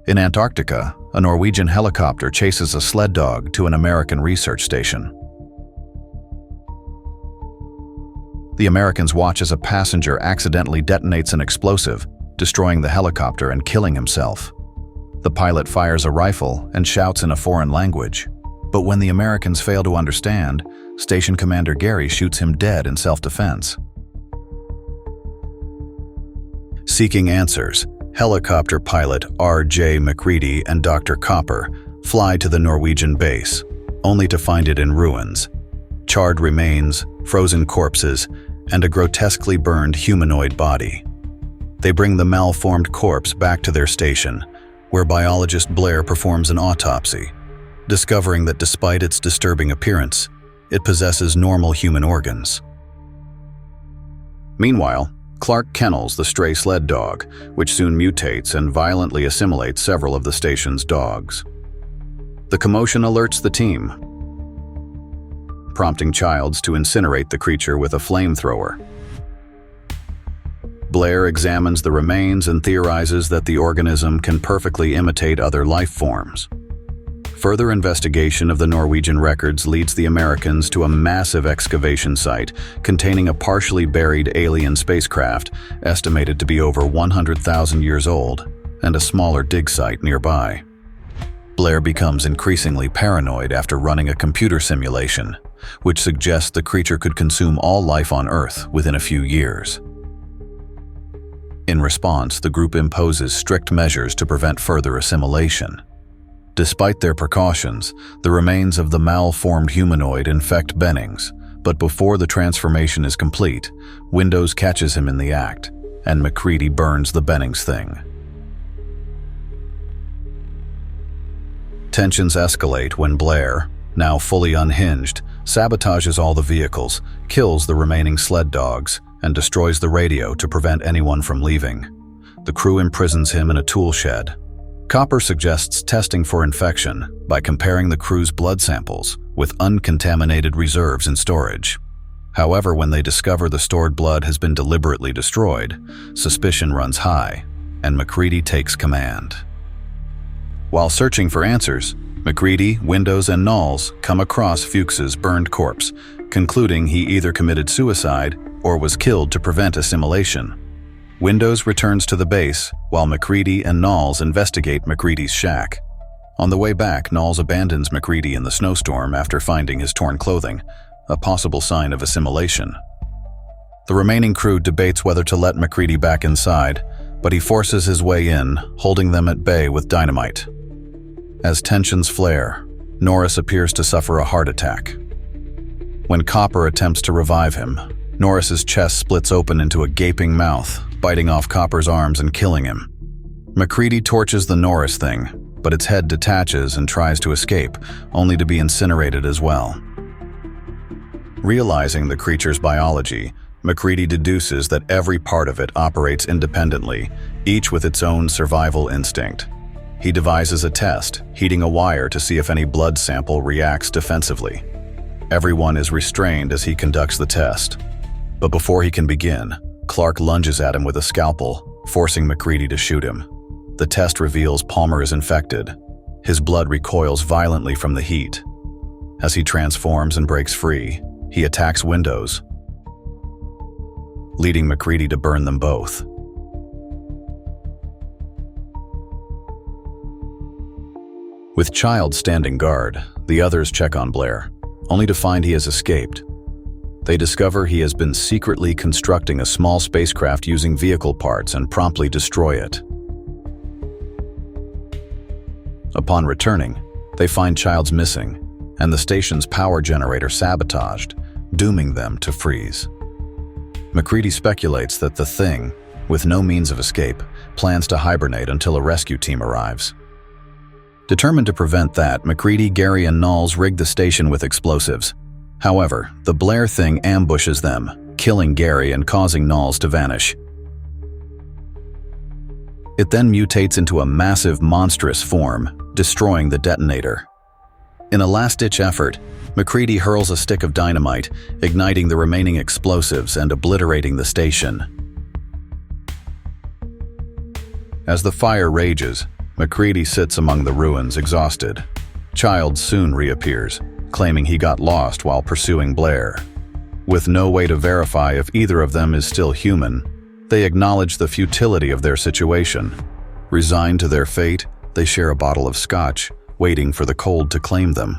In Antarctica, a Norwegian helicopter chases a sled dog to an American research station. The Americans watch as a passenger accidentally detonates an explosive, destroying the helicopter and killing himself. The pilot fires a rifle and shouts in a foreign language. But when the Americans fail to understand, Station Commander Gary shoots him dead in self-defense. Seeking answers, helicopter pilot R.J. McCready and Dr. Copper fly to the Norwegian base, only to find it in ruins. Charred remains, frozen corpses, and a grotesquely burned humanoid body. They bring the malformed corpse back to their station, where biologist Blair performs an autopsy, discovering that despite its disturbing appearance, it possesses normal human organs. Meanwhile, Clark kennels the stray sled dog, which soon mutates and violently assimilates several of the station's dogs. The commotion alerts the team, prompting Childs to incinerate the creature with a flamethrower. Blair examines the remains and theorizes that the organism can perfectly imitate other life forms. Further investigation of the Norwegian records leads the Americans to a massive excavation site containing a partially buried alien spacecraft estimated to be over 100,000 years old, and a smaller dig site nearby. Blair becomes increasingly paranoid after running a computer simulation, which suggests the creature could consume all life on Earth within a few years. In response, the group imposes strict measures to prevent further assimilation. Despite their precautions, the remains of the malformed humanoid infect Bennings, but before the transformation is complete, Windows catches him in the act, and McCready burns the Bennings thing. Tensions escalate when Blair, now fully unhinged, sabotages all the vehicles, kills the remaining sled dogs, and destroys the radio to prevent anyone from leaving. The crew imprisons him in a tool shed. Copper suggests testing for infection by comparing the crew's blood samples with uncontaminated reserves in storage. However, when they discover the stored blood has been deliberately destroyed, suspicion runs high, and McCready takes command. While searching for answers, McCready, Windows, and Knowles come across Fuchs's burned corpse, concluding he either committed suicide or was killed to prevent assimilation. Windows returns to the base, while McCready and Knowles investigate McCready's shack. On the way back, Knowles abandons McCready in the snowstorm after finding his torn clothing, a possible sign of assimilation. The remaining crew debates whether to let McCready back inside, but he forces his way in, holding them at bay with dynamite. As tensions flare, Norris appears to suffer a heart attack. When Copper attempts to revive him, Norris's chest splits open into a gaping mouth, biting off Copper's arms and killing him. McCready torches the Norris thing, but its head detaches and tries to escape, only to be incinerated as well. Realizing the creature's biology, McCready deduces that every part of it operates independently, each with its own survival instinct. He devises a test, heating a wire to see if any blood sample reacts defensively. Everyone is restrained as he conducts the test. But before he can begin, Clark lunges at him with a scalpel, forcing McCready to shoot him. The test reveals Palmer is infected. His blood recoils violently from the heat. As he transforms and breaks free, he attacks Windows, leading McCready to burn them both. With Child standing guard, the others check on Blair, only to find he has escaped. They discover he has been secretly constructing a small spacecraft using vehicle parts and promptly destroy it. Upon returning, they find Childs missing, and the station's power generator sabotaged, dooming them to freeze. McCready speculates that the thing, with no means of escape, plans to hibernate until a rescue team arrives. Determined to prevent that, McCready, Gary, and Knowles rig the station with explosives. However, the Blair thing ambushes them, killing Gary and causing Knowles to vanish. It then mutates into a massive, monstrous form, destroying the detonator. In a last-ditch effort, McCready hurls a stick of dynamite, igniting the remaining explosives and obliterating the station. As the fire rages, McCready sits among the ruins, exhausted. Childs soon reappears, claiming he got lost while pursuing Blair. With no way to verify if either of them is still human, they acknowledge the futility of their situation. Resigned to their fate, they share a bottle of scotch, waiting for the cold to claim them.